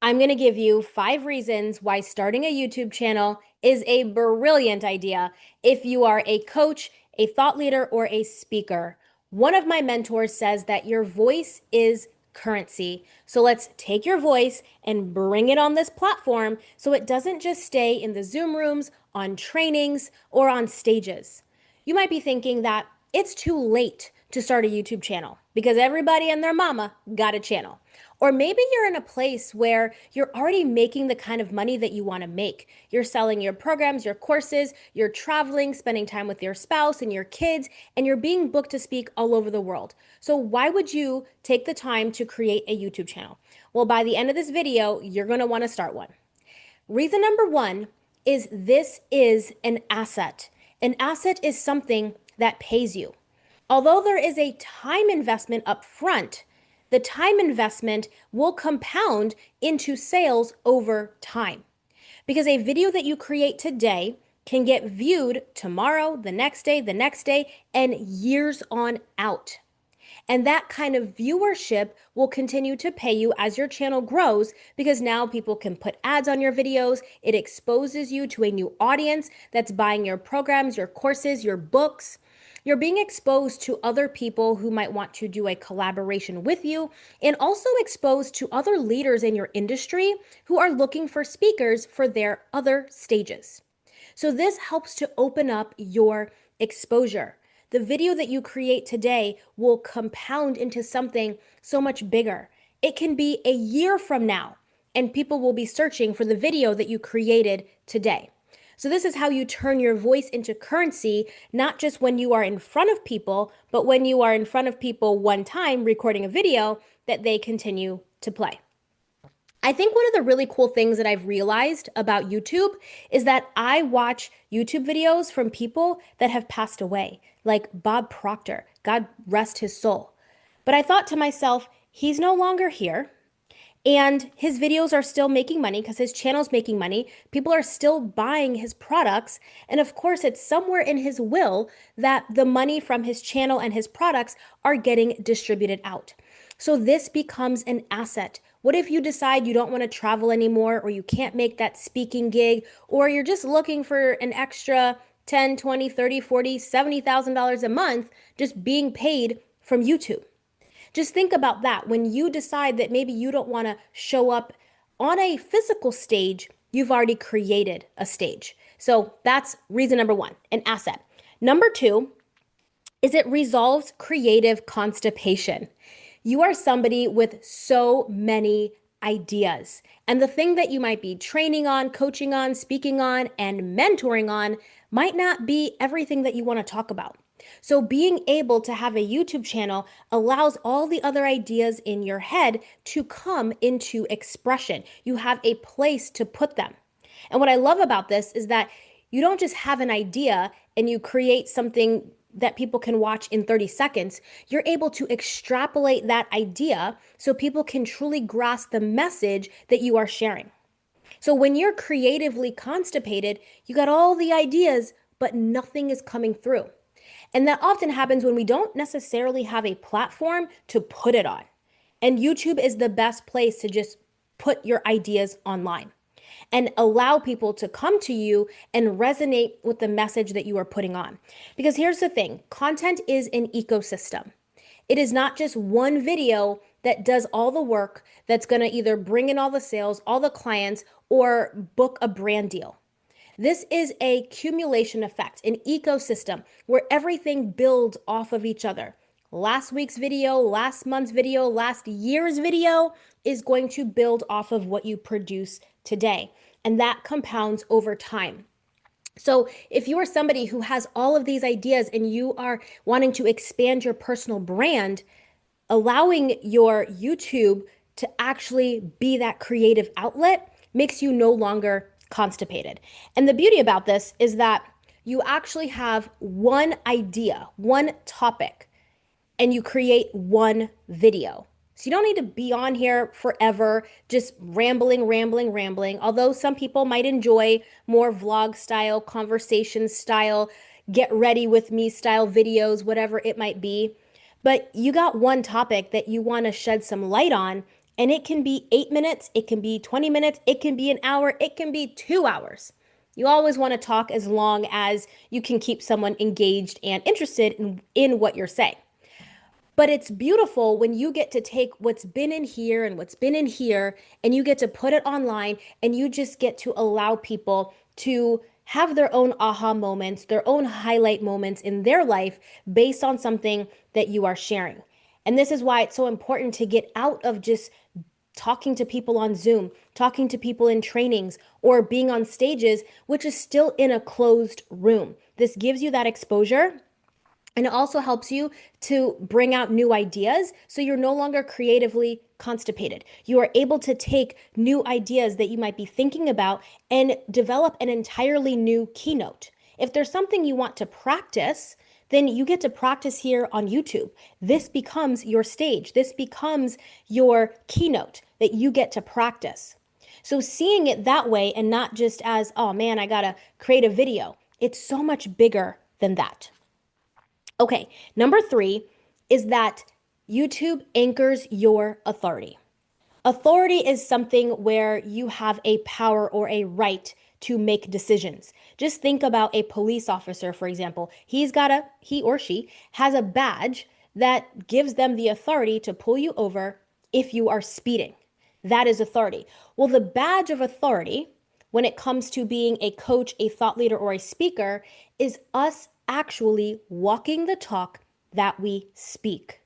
I'm going to give you 5 reasons why starting a YouTube channel is a brilliant idea if you are a coach, a thought leader, or a speaker. One of my mentors says that your voice is currency. So let's take your voice and bring it on this platform so it doesn't just stay in the Zoom rooms, on trainings, or on stages. You might be thinking that it's too late to start a YouTube channel because everybody and their mama got a channel. Or maybe you're in a place where you're already making the kind of money that you want to make. You're selling your programs, your courses, you're traveling, spending time with your spouse and your kids, and you're being booked to speak all over the world. So why would you take the time to create a YouTube channel? Well, by the end of this video, you're going to want to start one. Reason number 1 is this is an asset. An asset is something that pays you. Although there is a time investment up front, the time investment will compound into sales over time. Because a video that you create today can get viewed tomorrow, the next day, and years on out. And that kind of viewership will continue to pay you as your channel grows because now people can put ads on your videos. It exposes you to a new audience that's buying your programs, your courses, your books. You're being exposed to other people who might want to do a collaboration with you, and also exposed to other leaders in your industry who are looking for speakers for their other stages. So this helps to open up your exposure. The video that you create today will compound into something so much bigger. It can be a year from now, and people will be searching for the video that you created today. So this is how you turn your voice into currency, not just when you are in front of people, but when you are in front of people one time recording a video that they continue to play. I think one of the really cool things that I've realized about YouTube is that I watch YouTube videos from people that have passed away, like Bob Proctor, God rest his soul. But I thought to myself, he's no longer here. And his videos are still making money because his channel's making money. People are still buying his products. And of course, it's somewhere in his will that the money from his channel and his products are getting distributed out. So this becomes an asset. What if you decide you don't want to travel anymore, or you can't make that speaking gig, or you're just looking for an extra 10, 20, 30, 40, $70,000 a month just being paid from YouTube? Just think about that. When you decide that maybe you don't want to show up on a physical stage, you've already created a stage. So that's reason number 1, an asset. Number 2 is it resolves creative constipation. You are somebody with so many ideas. And the thing that you might be training on, coaching on, speaking on, and mentoring on might not be everything that you want to talk about. So being able to have a YouTube channel allows all the other ideas in your head to come into expression. You have a place to put them. And what I love about this is that you don't just have an idea and you create something that people can watch in 30 seconds. You're able to extrapolate that idea so people can truly grasp the message that you are sharing. So when you're creatively constipated, you got all the ideas, but nothing is coming through. And that often happens when we don't necessarily have a platform to put it on. And YouTube is the best place to just put your ideas online and allow people to come to you and resonate with the message that you are putting on. Because here's the thing, content is an ecosystem. It is not just one video that does all the work that's going to either bring in all the sales, all the clients, or book a brand deal. This is a accumulation effect, an ecosystem where everything builds off of each other. Last week's video, last month's video, last year's video is going to build off of what you produce today. And that compounds over time. So if you are somebody who has all of these ideas and you are wanting to expand your personal brand, allowing your YouTube to actually be that creative outlet makes you no longer constipated. And the beauty about this is that you actually have one idea, one topic, and you create one video. So you don't need to be on here forever, just rambling. Although some people might enjoy more vlog style, conversation style, get ready with me style videos, whatever it might be. But you got one topic that you want to shed some light on, And it can be 8 minutes, it can be 20 minutes, it can be an hour, it can be 2 hours. You always want to talk as long as you can keep someone engaged and interested in what you're saying. But it's beautiful when you get to take what's been in here and what's been in here and you get to put it online and you just get to allow people to have their own aha moments, their own highlight moments in their life based on something that you are sharing. And this is why it's so important to get out of just talking to people on Zoom, talking to people in trainings, or being on stages, which is still in a closed room. This gives you that exposure, and it also helps you to bring out new ideas so you're no longer creatively constipated. You are able to take new ideas that you might be thinking about and develop an entirely new keynote. If there's something you want to practice, then you get to practice here on YouTube. This becomes your stage. This becomes your keynote that you get to practice. So seeing it that way and not just as, oh man, I gotta create a video, it's so much bigger than that. Okay, number three is that YouTube anchors your authority. Authority is something where you have a power or a right to make decisions. Just think about a police officer, for example. He or she has a badge that gives them the authority to pull you over if you are speeding. That is authority. Well, the badge of authority, when it comes to being a coach, a thought leader, or a speaker, is us actually walking the talk that we speak.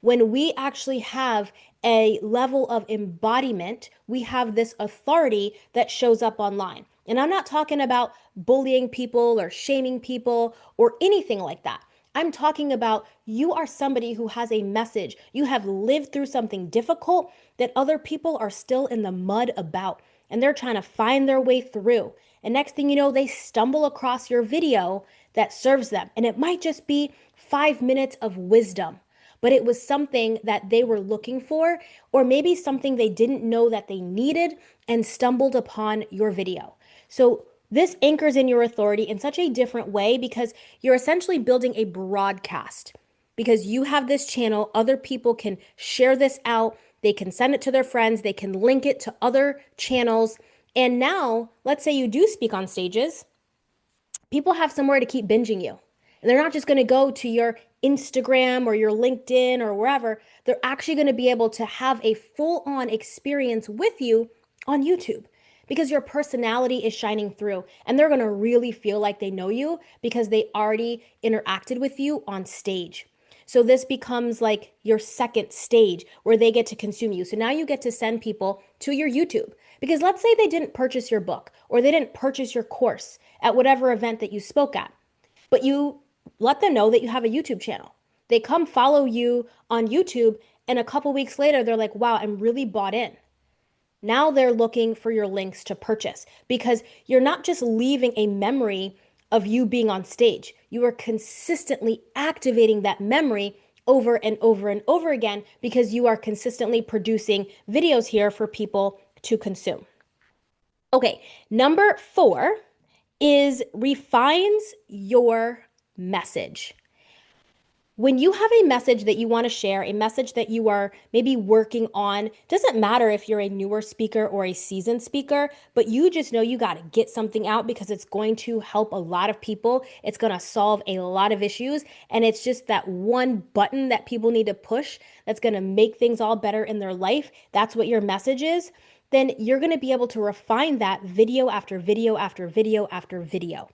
When we actually have a level of embodiment, we have this authority that shows up online. And I'm not talking about bullying people or shaming people or anything like that. I'm talking about you are somebody who has a message. You have lived through something difficult that other people are still in the mud about, and they're trying to find their way through. And next thing you know, they stumble across your video that serves them. And it might just be 5 minutes of wisdom, but it was something that they were looking for, or maybe something they didn't know that they needed and stumbled upon your video. So this anchors in your authority in such a different way because you're essentially building a broadcast. Because you have this channel, other people can share this out, they can send it to their friends, they can link it to other channels. And now, let's say you do speak on stages, people have somewhere to keep binging you. And they're not just going to go to your Instagram or your LinkedIn or wherever. They're actually going to be able to have a full on experience with you on YouTube because your personality is shining through and they're going to really feel like they know you because they already interacted with you on stage. So this becomes like your second stage where they get to consume you. So now you get to send people to your YouTube because let's say they didn't purchase your book or they didn't purchase your course at whatever event that you spoke at, but you let them know that you have a YouTube channel. They come follow you on YouTube, and a couple weeks later, they're like, wow, I'm really bought in. Now they're looking for your links to purchase because you're not just leaving a memory of you being on stage. You are consistently activating that memory over and over and over again because you are consistently producing videos here for people to consume. Okay, number four is refines your message. When you have a message that you want to share, a message that you are maybe working on, doesn't matter if you're a newer speaker or a seasoned speaker, but you just know you got to get something out because it's going to help a lot of people. It's going to solve a lot of issues. And it's just that one button that people need to push that's going to make things all better in their life. That's what your message is. Then you're going to be able to refine that video after video after video after video.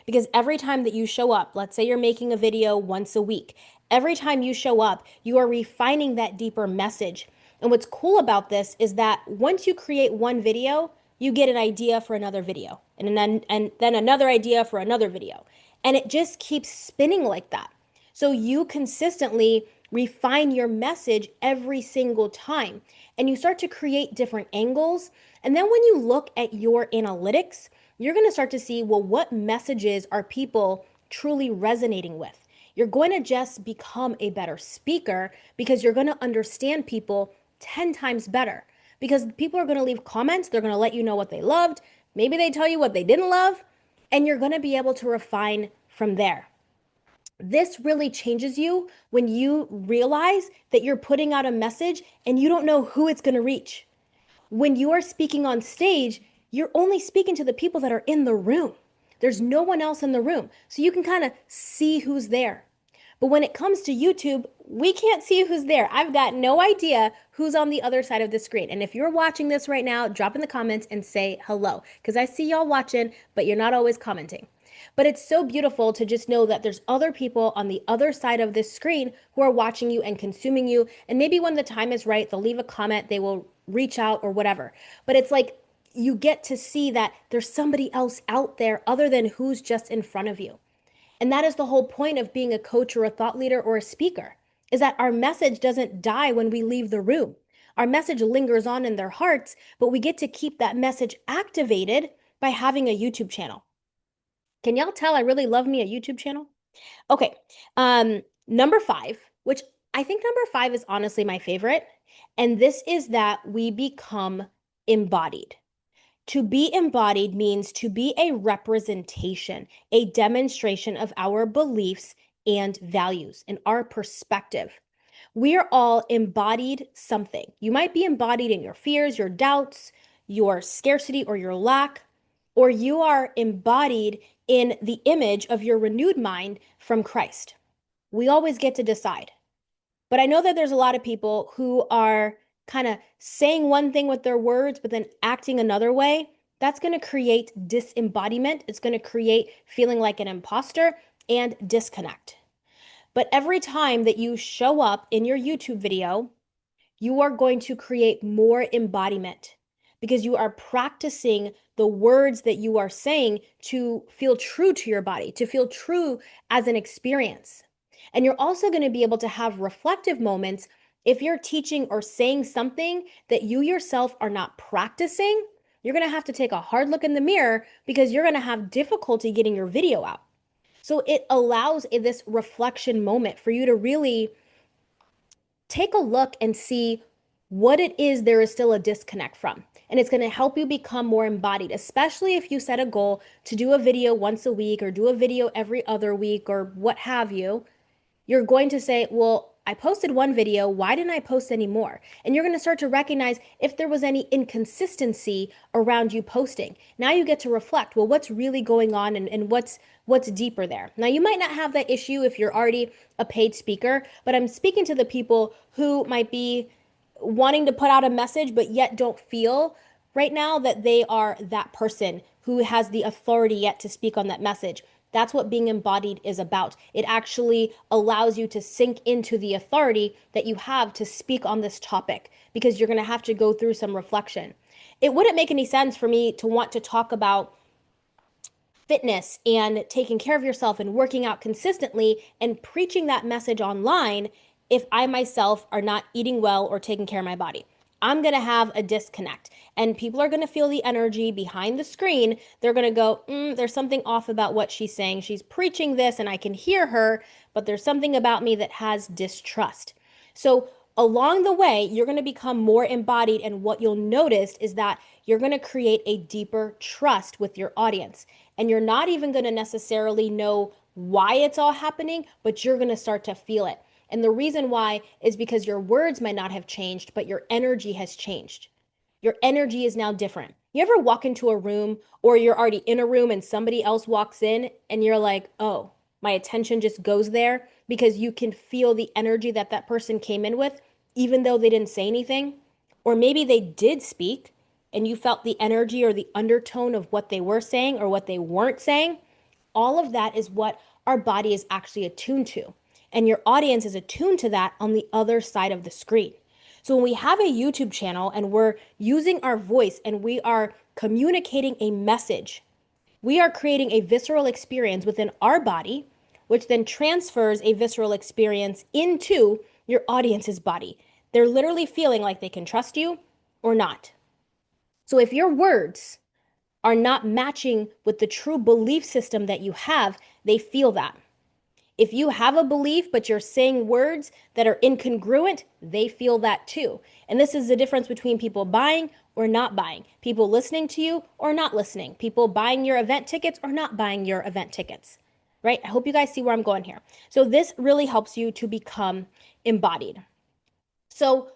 Because every time that you show up, let's say you're making a video once a week, every time you show up, you are refining that deeper message. And what's cool about this is that once you create one video, you get an idea for another video, and then another idea for another video. And it just keeps spinning like that. So you consistently refine your message every single time. And you start to create different angles. And then when you look at your analytics, you're going to start to see, well, what messages are people truly resonating with? You're going to just become a better speaker because you're going to understand people 10 times better. Because people are going to leave comments, they're going to let you know what they loved, maybe they tell you what they didn't love, and you're going to be able to refine from there. This really changes you when you realize that you're putting out a message and you don't know who it's going to reach. When you are speaking on stage, you're only speaking to the people that are in the room. There's no one else in the room. So you can kind of see who's there. But when it comes to YouTube, we can't see who's there. I've got no idea who's on the other side of the screen. And if you're watching this right now, drop in the comments and say hello, because I see y'all watching, but you're not always commenting. But it's so beautiful to just know that there's other people on the other side of this screen who are watching you and consuming you. And maybe when the time is right, they'll leave a comment, they will reach out or whatever. But it's like you get to see that there's somebody else out there other than who's just in front of you. And that is the whole point of being a coach or a thought leader or a speaker, is that our message doesn't die when we leave the room. Our message lingers on in their hearts, but we get to keep that message activated by having a YouTube channel. Can y'all tell I really love me a YouTube channel? Okay. Number 5, which I think number 5 is honestly my favorite, and this is that we become embodied. To be embodied means to be a representation, a demonstration of our beliefs and values and our perspective. We are all embodied something. You might be embodied in your fears, your doubts, your scarcity, or your lack, or you are embodied in the image of your renewed mind from Christ. We always get to decide. But I know that there's a lot of people who are kind of saying one thing with their words, but then acting another way. That's going to create disembodiment. It's going to create feeling like an imposter and disconnect. But every time that you show up in your YouTube video, you are going to create more embodiment because you are practicing the words that you are saying to feel true to your body, to feel true as an experience. And you're also going to be able to have reflective moments if you're teaching or saying something that you yourself are not practicing. You're going to have to take a hard look in the mirror because you're going to have difficulty getting your video out. So it allows this reflection moment for you to really take a look and see what it is there is still a disconnect from. And it's going to help you become more embodied, especially if you set a goal to do a video once a week or do a video every other week or what have you. You're going to say, well, I posted one video. Why didn't I post any more? And you're going to start to recognize if there was any inconsistency around you posting. Now you get to reflect, well, what's really going on and what's deeper there? Now you might not have that issue if you're already a paid speaker, but I'm speaking to the people who might be wanting to put out a message, but yet don't feel right now that they are that person who has the authority yet to speak on that message. That's what being embodied is about. It actually allows you to sink into the authority that you have to speak on this topic because you're going to have to go through some reflection. It wouldn't make any sense for me to want to talk about fitness and taking care of yourself and working out consistently and preaching that message online if I myself are not eating well or taking care of my body. I'm going to have a disconnect and people are going to feel the energy behind the screen. They're going to go, there's something off about what she's saying. She's preaching this and I can hear her, but there's something about me that has distrust. So along the way, you're going to become more embodied. And what you'll notice is that you're going to create a deeper trust with your audience. And you're not even going to necessarily know why it's all happening, but you're going to start to feel it. And the reason why is because your words might not have changed, but your energy has changed. Your energy is now different. You ever walk into a room or you're already in a room and somebody else walks in and you're like, oh, my attention just goes there because you can feel the energy that that person came in with, even though they didn't say anything? Or maybe they did speak and you felt the energy or the undertone of what they were saying or what they weren't saying. All of that is what our body is actually attuned to. And your audience is attuned to that on the other side of the screen. So when we have a YouTube channel and we're using our voice and we are communicating a message, we are creating a visceral experience within our body, which then transfers a visceral experience into your audience's body. They're literally feeling like they can trust you or not. So if your words are not matching with the true belief system that you have, they feel that. If you have a belief, but you're saying words that are incongruent, they feel that too. And this is the difference between people buying or not buying, people listening to you or not listening, people buying your event tickets or not buying your event tickets. right? I hope you guys see where I'm going here. So this really helps you to become embodied. So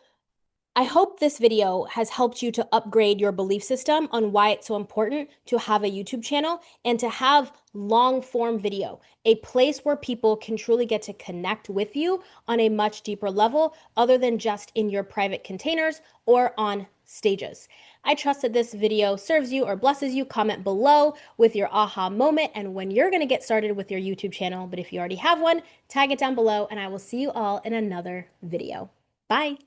I hope this video has helped you to upgrade your belief system on why it's so important to have a YouTube channel and to have long form video, a place where people can truly get to connect with you on a much deeper level other than just in your private containers or on stages. I trust that this video serves you or blesses you. Comment below with your aha moment and when you're going to get started with your YouTube channel. But if you already have one, tag it down below and I will see you all in another video. Bye.